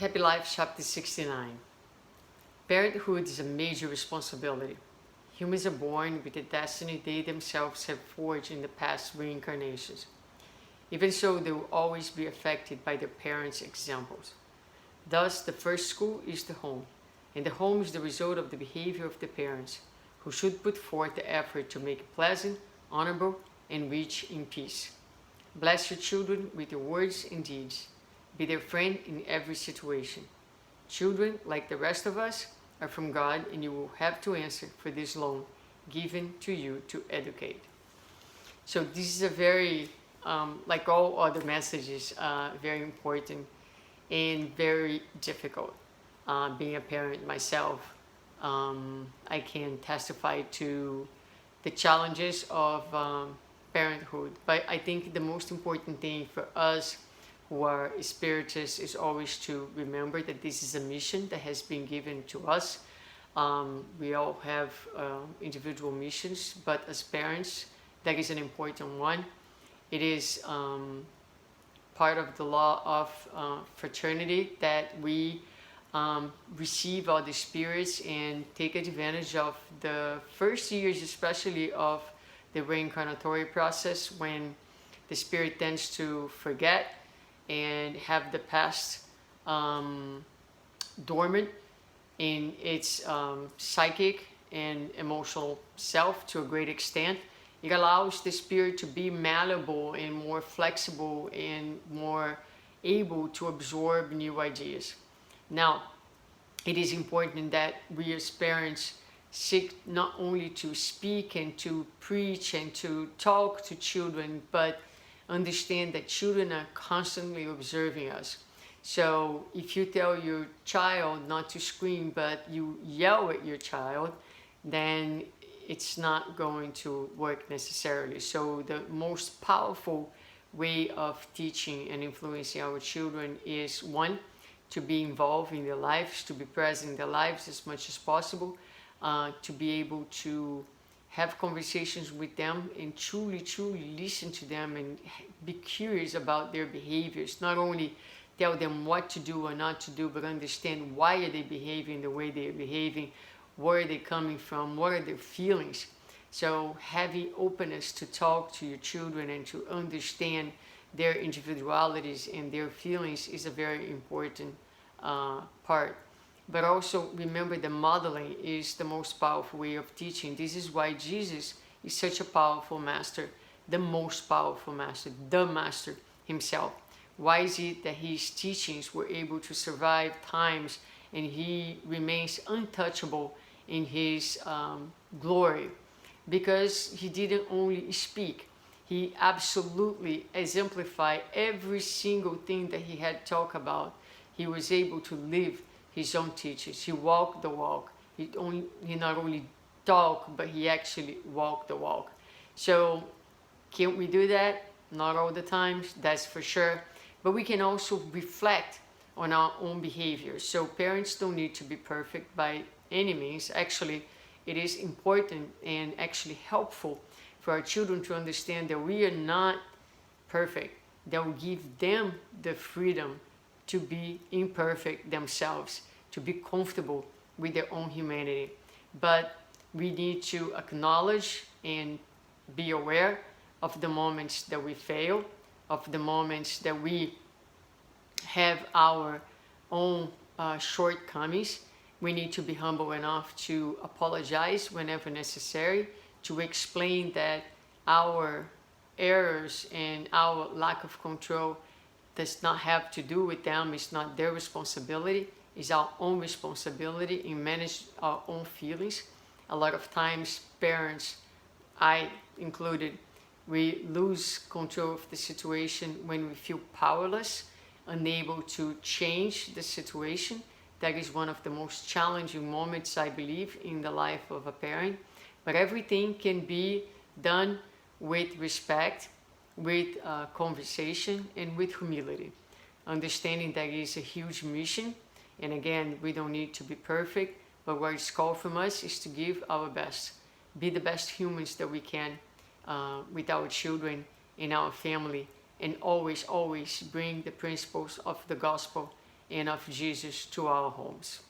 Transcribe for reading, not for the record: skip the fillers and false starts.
Happy Life, Chapter 69. Parenthood is a major responsibility. Humans are born with a destiny they themselves have forged in the past reincarnations. Even so, they will always be affected by their parents' examples. Thus, the first school is the home, and the home is the result of the behavior of the parents, who should put forth the effort to make it pleasant, honorable, and rich in peace. Bless your children with your words and deeds. Be their friend in every situation. Children, like the rest of us, are from God, and you will have to answer for this loan given to you to educate. So this is a very, like all other messages, very important and very difficult. Being a parent myself, I can testify to the challenges of parenthood. But I think the most important thing for us who are spiritists is always to remember that this is a mission that has been given to us. We all have individual missions, but as parents, that is an important one. It is part of the law of fraternity that we receive all the spirits and take advantage of the first years, especially of the reincarnatory process, when the spirit tends to forget and have the past dormant in its psychic and emotional self to a great extent. It allows the spirit to be malleable and more flexible and more able to absorb new ideas. Now, it is important that we as parents seek not only to speak and to preach and to talk to children, but understand that children are constantly observing us. So if you tell your child not to scream, but you yell at your child, then it's not going to work necessarily. So the most powerful way of teaching and influencing our children is, one, to be involved in their lives, to be present in their lives as much as possible, to be able to have conversations with them and truly listen to them and be curious about their behaviors. Not only tell them what to do or not to do, but understand why are they behaving the way they are behaving, where are they coming from, what are their feelings. So having openness to talk to your children and to understand their individualities and their feelings is a very important part. But also remember that modeling is the most powerful way of teaching. This is why Jesus is such a powerful master, the most powerful master, the master himself. Why is it that his teachings were able to survive times and he remains untouchable in his glory? Because he didn't only speak, he absolutely exemplified every single thing that he had talked about. He was able to live his own teachings. He walked the walk. He not only talked, but he actually walked the walk. So can't we do that? Not all the times, that's for sure. But we can also reflect on our own behavior. So parents don't need to be perfect by any means. Actually, it is important and actually helpful for our children to understand that we are not perfect. That will give them the freedom to be imperfect themselves, to be comfortable with their own humanity. But we need to acknowledge and be aware of the moments that we fail, of the moments that we have our own shortcomings. We need to be humble enough to apologize whenever necessary, to explain that our errors and our lack of control does not have to do with them. It's not their responsibility. It's our own responsibility in manage our own feelings. A lot of times parents, I included, we lose control of the situation when we feel powerless, unable to change the situation. That is one of the most challenging moments, I believe, in the life of a parent. But everything can be done with respect, with conversation, and with humility. Understanding that it is a huge mission. And again, we don't need to be perfect, but what is called from us is to give our best. Be the best humans that we can with our children, in our family, and always bring the principles of the gospel and of Jesus to our homes.